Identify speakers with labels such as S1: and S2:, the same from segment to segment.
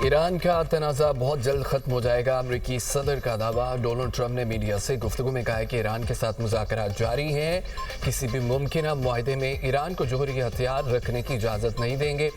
S1: Iran का तनाज़ा बहुत जल्द ख़त्म हो जाएगा। अमरीकी सदर का दावा। डोनाल्ड ट्रंप ने मीडिया से गुफ्तगू में कहा है कि ईरान के साथ मुज़ाकरात जारी हैं। किसी भी मुमकिन मुआहदे में ईरान को जोहरी हथियार रखने की इजाज़त नहीं देंगे।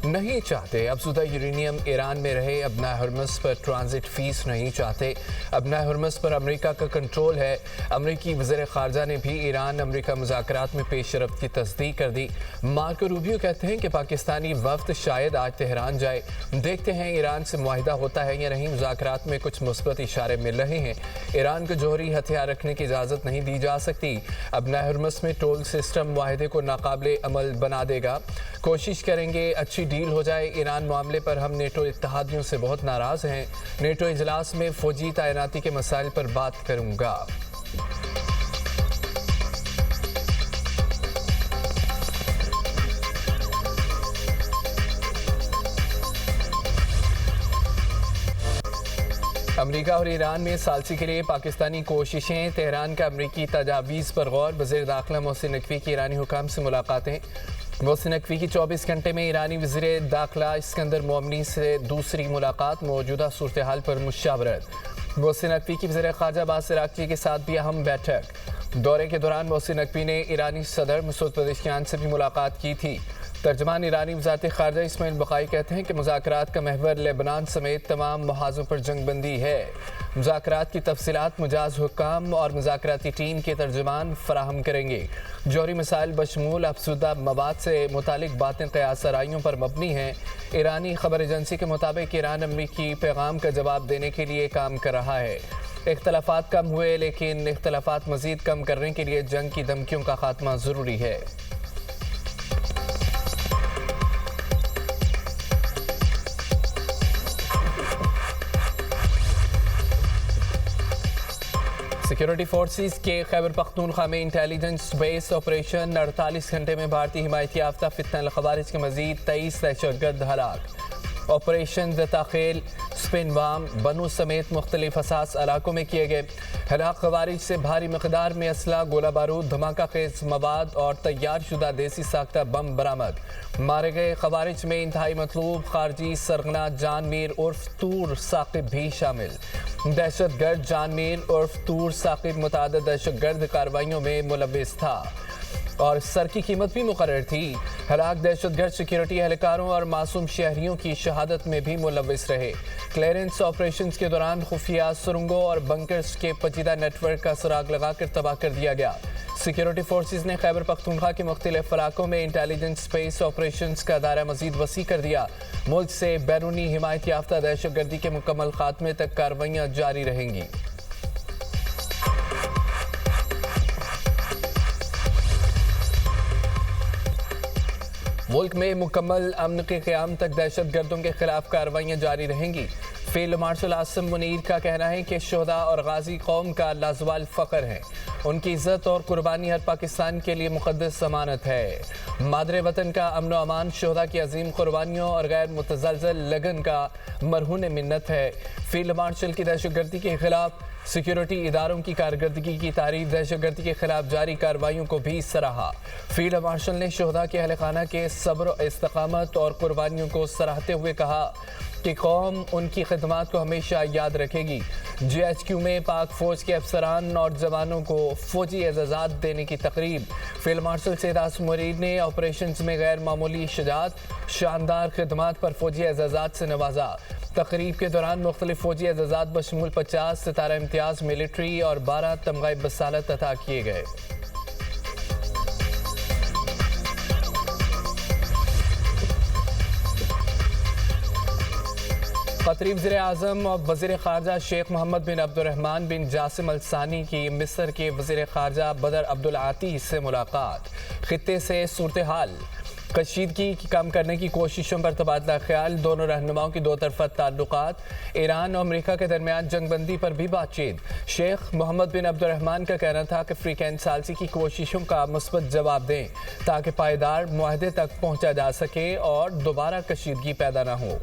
S1: नहीं चाहते अफज़ुदा यूरेनियम ईरान में रहे। अबना हरमस पर ट्रांजिट फ़ीस नहीं चाहते। अबना हरमस पर अमरीका का कंट्रोल है। अमरीकी वज़ीर ख़ारजा ने भी ईरान अमरीका मुज़ाकरात में पेशरफ्त की तस्दीक कर दी। मार्को रूबियो कहते हैं कि पाकिस्तानी वफ़द शायद आज तेहरान जाए। देखते हैं ईरान से मुआहिदा होता है या नहीं। मुज़ाकरात में कुछ मुस्बत इशारे मिल रहे हैं। ईरान को जोहरी हथियार रखने की इजाज़त नहीं दी जा सकती। अबना हरमस में टोल सिस्टम मुआहिदे को नाकाबिले अमल बना देगा। कोशिश करेंगे अच्छी डील हो जाए। ईरान मामले पर हम नेटो इत्तेहादियों से बहुत नाराज़ हैं। नेटो इजलास में फ़ौजी तैनाती के मसाइल पर बात करूँगा। अमरीका और ईरान में सालसी के लिए पाकिस्तानी कोशिशें। तेहरान का अमरीकी तजावीज़ पर गौर। वज़ीर दाखिला मोहसिन नकवी की ईरानी हुकाम से मुलाकातें। मोहसिन नकवी की 24 घंटे में ईरानी वज़ीर दाखिला इस्कंदर मोमनी से दूसरी मुलाकात। मौजूदा सूरत हाल पर मुशावरत। मोहसिन नकवी की वज़ीर ख़ारजा अब्बास इराक़ची के साथ भी अहम बैठक। दौरे के दौरान मोहसिन नकवी ने ईरानी सदर मसूद पेज़ेश्कियान से भी मुलाकात की थी। तर्जमान ईरानी वज़ारत ख़ारजा इस्माइल बक़ाई कहते हैं कि मुज़ाकरात का महवर लेबनान समेत तमाम महाज़ों पर जंगबंदी है। मुज़ाकरात की तफसीलात मुजाज हुक्काम और मुज़ाकराती टीम के तर्जमान फराहम करेंगे। जौहरी मसाइल बशमूल अफसुदा मवाद से मुतालिक बातें क़यास आराइयों पर मबनी हैं। ईरानी खबर एजेंसी के मुताबिक ईरान अमरीकी पैगाम का जवाब देने के लिए काम कर रहा है। इख्तलाफात कम हुए, लेकिन इख्तलाफात मज़ीद कम करने के लिए जंग की धमकियों का खात्मा ज़रूरी है। सिक्योरिटी फोर्सेस के खैबर पख्तूनख्वा में इंटेलिजेंस बेस्ड ऑपरेशन। 48 घंटे में भारतीय हिमायत याफ्ता फितना खवारिज के मजीद 23 दहशतगर्द हलाक। ऑपरेशन दाखेल स्पिनवाम बनू समेत मुख्तलिफ हसास इलाकों में किए गए। हलाक खवारिज से भारी मकदार में असला, गोला बारूद, धमाका खेज मवाद और तैयार शुदा देसी साख्ता बम बरामद। मारे गए खवारिज में इंतहाई मतलूब खारजी सरगना जानमीर उर्फ तूर साकिब भी शामिल। दहशतगर्द जानमीर उर्फ तूर साकिब मुतादद दहशतगर्द कार्रवाइयों में मुलव्विस था और सर की कीमत भी मुकर्रर थी। हलाक दहशतगर्द सिक्योरिटी एहलकारों और मासूम शहरियों की शहादत में भी मुलव्विस रहे। क्लियरेंस ऑपरेशंस के दौरान खुफिया सुरंगों और बंकर्स के पेचीदा नेटवर्क का सुराग लगाकर तबाह कर दिया गया। सिक्योरिटी फोर्सेस ने खैबर पख्तूनख्वा के मुख्तलिफ इलाकों में इंटेलिजेंस स्पेस ऑपरेशंस का दायरा मजीद वसी कर दिया। मुल्क से बैरूनी हिमायत याफ्ता दहशतगर्दी के मुकम्मल खात्मे तक कार्रवाइयाँ जारी रहेंगी। मुल्क में मुकम्मल अमन के क़याम तक दहशतगर्दों के खिलाफ कार्रवाइयाँ जारी रहेंगी। फील्ड मार्शल आसिम मुनीर का कहना है कि शोहदा और गाजी कौम का लाजवाल फ़ख्र है। उनकी इज़्ज़त और कुर्बानी हर पाकिस्तान के लिए मुक़द्दस ज़मानत है। मादरे वतन का अमन व अमान शोहदा की अजीम कुर्बानियों और गैर मुतज़लज़ल लगन का मरहून मिन्नत है। फील्ड मार्शल की दहशतगर्दी के खिलाफ सिक्योरिटी इदारों की कारकर्दगी की तारीफ। दहशतगर्दी के खिलाफ जारी कार्रवाइयों को भी सराहा। फील्ड मार्शल ने शोहदा के अहल खाना के सब्र, इस्तकामत और कुर्बानियों को सराहते हुए कहा कि कौम उनकी खिदमात को हमेशा याद रखेगी। GHQ में पाक फौज के अफसरान और जवानों को फौजी एजाज़ात देने की तकरीब। फील्ड मार्शल सैयद आसिम मुनीर ने ऑपरेशन में गैर मामूली शजात, शानदार खिदमात पर फौजी एजाज़ात से नवाजा। तकरीब के दौरान मुख्तलिफ फौजी एजाज़ात बशमूल 50 सितारा इम्तियाज़ मिलिट्री और 12 तमग़े बसालत अता किए गए। कतरी वज़ीर आज़म और वज़ीर ख़ारजा शेख मोहम्मद बिन अब्दुर्रहमान बिन जासिम अल सानी की मिस्र के वज़ीर ख़ारजा बदर अब्दुल आती से मुलाकात। खित्ते से सूरत हाल, कशीदगी कम करने की कोशिशों पर तबादला ख्याल। दोनों रहनुमाओं की दो तरफ़ा ताल्लुकात। ईरान और अमरीका के दरमियान जंगबंदी पर भी बातचीत। शेख मोहम्मद बिन अब्दुर्रहमान का कहना था कि अफ्रीकन सालसी की कोशिशों का मुस्बत जवाब दें ताकि पायदार मुआहदे तक पहुँचा जा सके और दोबारा कशीदगी पैदा न हो।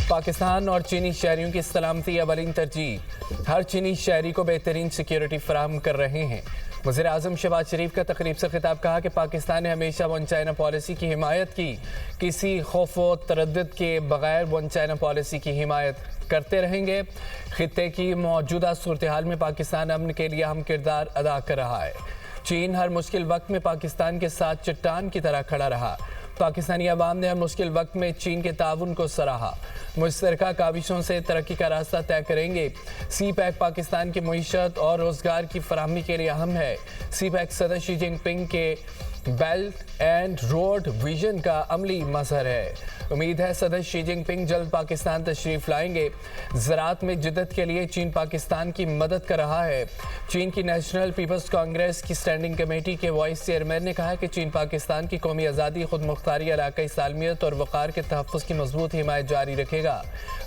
S1: पाकिस्तान और चीनी शहरियों की सलामती अवलीन तरजीह। हर चीनी शहरी को बेहतरीन सिक्योरिटी फराहम कर रहे हैं। वज़ीर आज़म शहबाज शरीफ का तकरीब से खिताब, कहा कि पाकिस्तान ने हमेशा वन चाइना पॉलिसी की हिमायत की, किसी खौफ व तरद्दुद के बगैर वन चाइना पॉलिसी की हिमायत करते रहेंगे। खित्ते की मौजूदा सूरत हाल में पाकिस्तान अमन के लिए अहम किरदार अदा कर रहा है। चीन हर मुश्किल वक्त में पाकिस्तान के साथ चट्टान की तरह खड़ा रहा। पाकिस्तानी अवाम ने हर मुश्किल वक्त में चीन के ताउन को सराहा। मुश्तरका काविशों से तरक्की का रास्ता तय करेंगे। सी पैक पाकिस्तान की मईशत और रोजगार की फराहमी के लिए अहम है। सी पैक सदर शी जिनपिंग के बेल्ट एंड रोड विजन का अमली मजहर है। उम्मीद है सदर शी जिनपिंग जल्द पाकिस्तान तशरीफ लाएंगे। ज़राअत में जिद्दत के लिए चीन पाकिस्तान की मदद कर रहा है। चीन की नेशनल पीपल्स कांग्रेस की स्टैंडिंग कमेटी के वाइस चेयरमैन ने कहा कि चीन पाकिस्तान की कौमी आज़ादी, खुद मुख्तारी, इलाकाई सालमियत और वक़ार के तहफ़्फ़ुज़ की मजबूत हिमायत जारी रखेगा।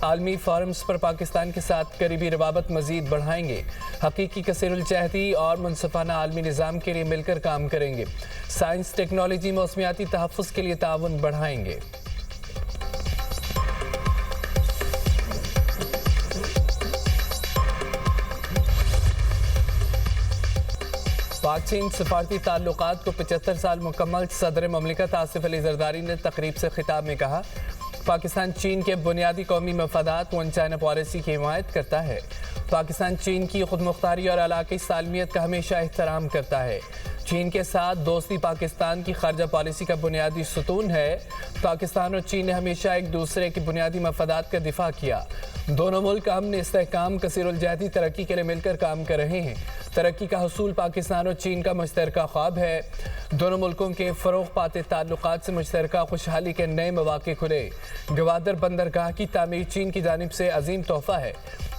S1: आलमी फोरम्स पर पाकिस्तान के साथ करीबी रवाबत मज़ीद बढ़ाएंगे। हकीकी कसीरुलजहदी और मुनसफ़ाना आलमी निज़ाम के लिए मिलकर काम करेंगे। साइंस, टेक्नोलॉजी, मौसमियाती तहफ़्फ़ुज़ के लिए ताउन बढ़ाएंगे। पाक चीन सफारती ताल्लुकात को 75 साल मुकम्मल। सदर ममलिकत आसिफ अली जरदारी ने तकरीब से खिताब में कहा, पाकिस्तान चीन के बुनियादी कौमी मफादात वन चाइना पॉलिसी की हिमायत करता है। पाकिस्तान चीन की खुद मुख्तारी और इलाकाई सालमियत का हमेशा एहतराम करता है। चीन के साथ दोस्ती पाकिस्तान की खारजा पॉलिसी का बुनियादी सुतून है। पाकिस्तान और चीन ने हमेशा एक दूसरे के बुनियादी मफादात का दिफा किया। दोनों मुल्क अमन, इस्तेहकाम, कसीरुलजहदी तरक्की के लिए मिलकर काम कर रहे हैं। तरक्की का हसूल पाकिस्तान और चीन का मुश्तरका ख्वाब है। दोनों मुल्कों के फ़रोग़ पाते ताल्लुकात से मुश्तरका खुशहाली के नए मौक़े खुले। गवादर बंदरगाह की तामीर चीन की जानिब से अजीम तोहफ़ा है।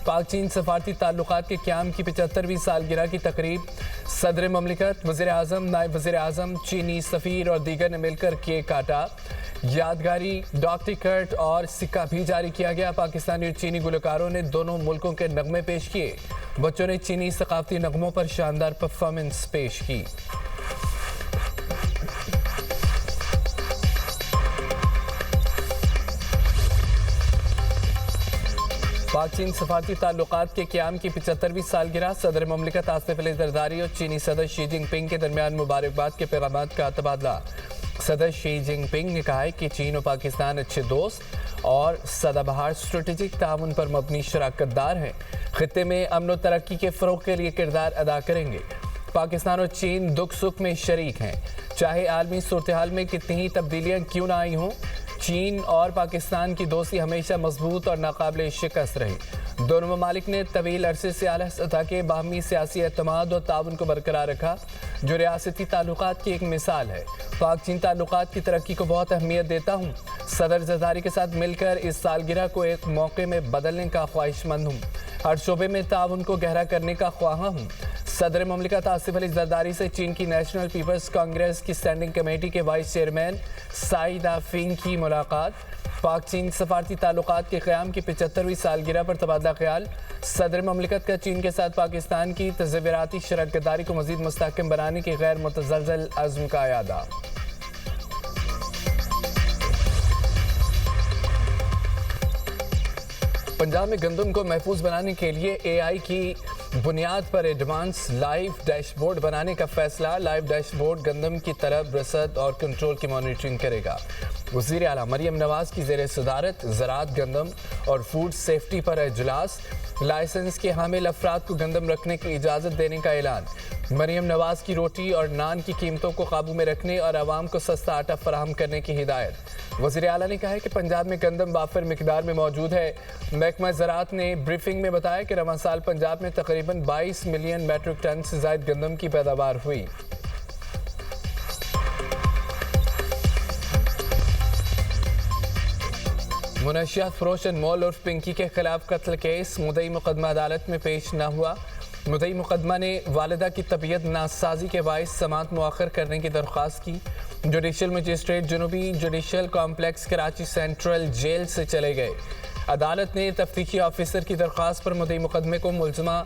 S1: पाक चीन सफारती ताल्लुकात के क़याम की 75वीं सालगिरह की तकरीब सदर ममलिकत, वज़ीर आज़म, नायब वज़ीर आज़म, चीनी सफ़ीर और दीगर ने मिलकर केक काटा। यादगारी डाक टिकट और सिक्का भी जारी किया गया। पाकिस्तानी और चीनी गुलकारों ने दोनों मुल्कों के नगमे पेश किए। बच्चों ने चीनी सकाफती नगमों पर शानदार परफॉर्मेंस पेश की। पाक चीन सफारती ताल्लुकात के क़याम की 75वीं सालगिरह, सदर ममलिकत आसिफ अली जरदारी और चीनी सदर शी जिनपिंग के दरमियान मुबारकबाद के पैगामात का तबादला। सदर शी जिनपिंग ने कहा है कि चीन और पाकिस्तान अच्छे दोस्त और सदाबहार स्ट्रेटेजिक ताउन पर मबनी शराकतदार हैं। खित्ते में अमन व तरक्की के फ़रोग़ के लिए किरदार अदा करेंगे। पाकिस्तान और चीन दुख सुख में शरीक हैं। चाहे आलमी सूरत हाल में कितनी ही तब्दीलियाँ क्यों ना आई हों, चीन और पाकिस्तान की दोस्ती हमेशा मजबूत और नाकाबिल शिकस्त रही। दोनों ममालिक ने तवील अरसे से आला सतह के बाहमी सियासी एतमाद और ताउन को बरकरार रखा, जो रियासती ताल्लुकात की एक मिसाल है। पाक चीन ताल्लुकात की तरक्की को बहुत अहमियत देता हूँ। सदर जरदारी के साथ मिलकर इस सालगिरह को एक मौके में बदलने का ख्वाहिशमंद हूँ। हर शोबे में ताउन को गहरा करने का ख्वाहा हूँ। सदर ममलिकत आसिफ अली जरदारी से चीन की नेशनल पीपल्स कांग्रेस की स्टैंडिंग कमेटी के वाइस चेयरमैन साइद आफिंग की मुलाकात। पाक चीन सफारती ताल्लुकात के क़याम की 75वीं सालगिरह पर तबादला ख्याल। सदर ममलिकत का चीन के साथ पाकिस्तान की तज़व्वुराती शराकतदारी को मज़ीद मुस्तहकम बनाने की गैर मुतज़लज़ल अज़्म का यादा। पंजाब में गंदम को महफूज बनाने के लिए AI की बुनियाद पर एडवांस लाइव डैशबोर्ड बनाने का फैसला। लाइव डैशबोर्ड गंदम की तरफ रसद और कंट्रोल की मॉनिटरिंग करेगा। वज़ीर आला मरियम नवाज़ की ज़ेरे सदारत ज़राअत, गंदम और फूड सेफ्टी पर इजलास। लाइसेंस के हामिल अफराद को गंदम रखने की इजाज़त देने का ऐलान। मरियम नवाज़ की रोटी और नान की कीमतों को काबू में रखने और आवाम को सस्ता आटा फराहम करने की हिदायत। वज़ीर आला ने कहा है कि पंजाब में गंदम वाफिर मिकदार में मौजूद है। महकमा ज़राअत ने ब्रीफिंग में बताया कि रवां साल पंजाब में तकरीबन 22 मिलियन मैट्रिक टन से ज़ायद गंदम की पैदावार हुई। मुनशियात फरोश अनमोल उर्फ पिंकी के खिलाफ कत्ल केस। मुद्दई मुकदमा अदालत में पेश न हुआ। मुद्दई मुकदमा ने वालिदा की तबीयत नासाजी के बाइस समाअत मुअख्खर करने की दरख्वास्त की। जुडिशल मजिस्ट्रेट जुनूबी judicial complex Karachi central jail से चले गए। अदालत ने तफ्तीशी ऑफिसर की दरख्वास्त पर मुद्दई मुकदमे को मुलजमा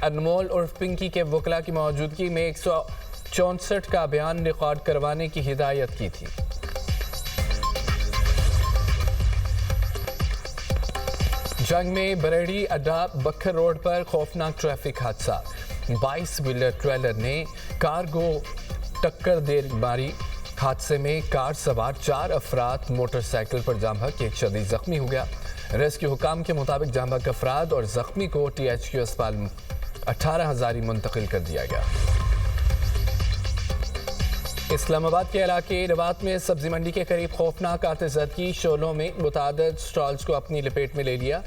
S1: अनमोल उर्फ पिंकी के वकला की मौजूदगी में 164 का बयान रिकॉर्ड करवाने की हिदायत की थी। जंग में बरेड़ी अड्डा बखर रोड पर खौफनाक ट्रैफिक हादसा। 22 व्हीलर ट्रेलर ने कार को टक्कर दे मारी। हादसे में कार सवार 4 अफराद मोटरसाइकिल पर जाम बहक, एक शदीद जख्मी हो गया। रेस्क्यू हुकाम के मुताबिक जाम बहक अफराद और जख्मी को THQ अस्पताल 18 हजारी मुंतकिल कर दिया गया। इस्लामाबाद के इलाके रवात में सब्जी मंडी के करीब खौफनाक आतिशबाजी शोलों में मुतादिद स्टॉल्स को अपनी लपेट में ले लिया।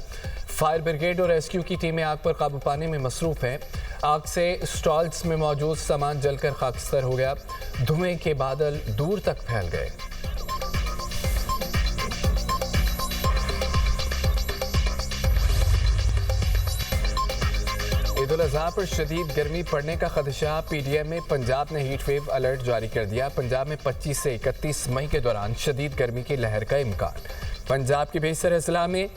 S1: फायर ब्रिगेड और रेस्क्यू की टीमें आग पर काबू पाने में मसरूफ हैं। आग से स्टॉल्स में मौजूद सामान जलकर खाकस्तर हो गया। धुएं के बादल दूर तक फैल गए। ईद उल अज़हा पर शदीद गर्मी पड़ने का खदशा। PDM में पंजाब ने हीट वेव अलर्ट जारी कर दिया। पंजाब में 25 से 31 मई के दौरान शदीद गर्मी की लहर का इम्कान। पंजाब के बेशतर अजला में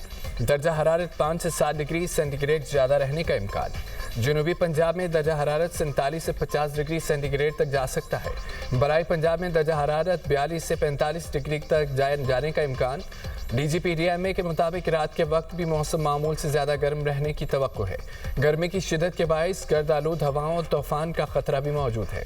S1: दर्जा हरारत 5 से 7 डिग्री सेंटीग्रेड ज़्यादा रहने का इम्कान। जनूबी पंजाब में दर्जा हरारत 47 से 50 डिग्री सेंटीग्रेड तक जा सकता है। बराई पंजाब में दर्जा हरारत 42 से 45 डिग्री तक जाने का इम्कान। DGPDMA के मुताबिक रात के वक्त भी मौसम मामूल से ज़्यादा गर्म रहने की तवक्को है। गर्मी की शिद्दत के बायस गर्द आलूद हवाओं और तूफान का खतरा भी मौजूद है।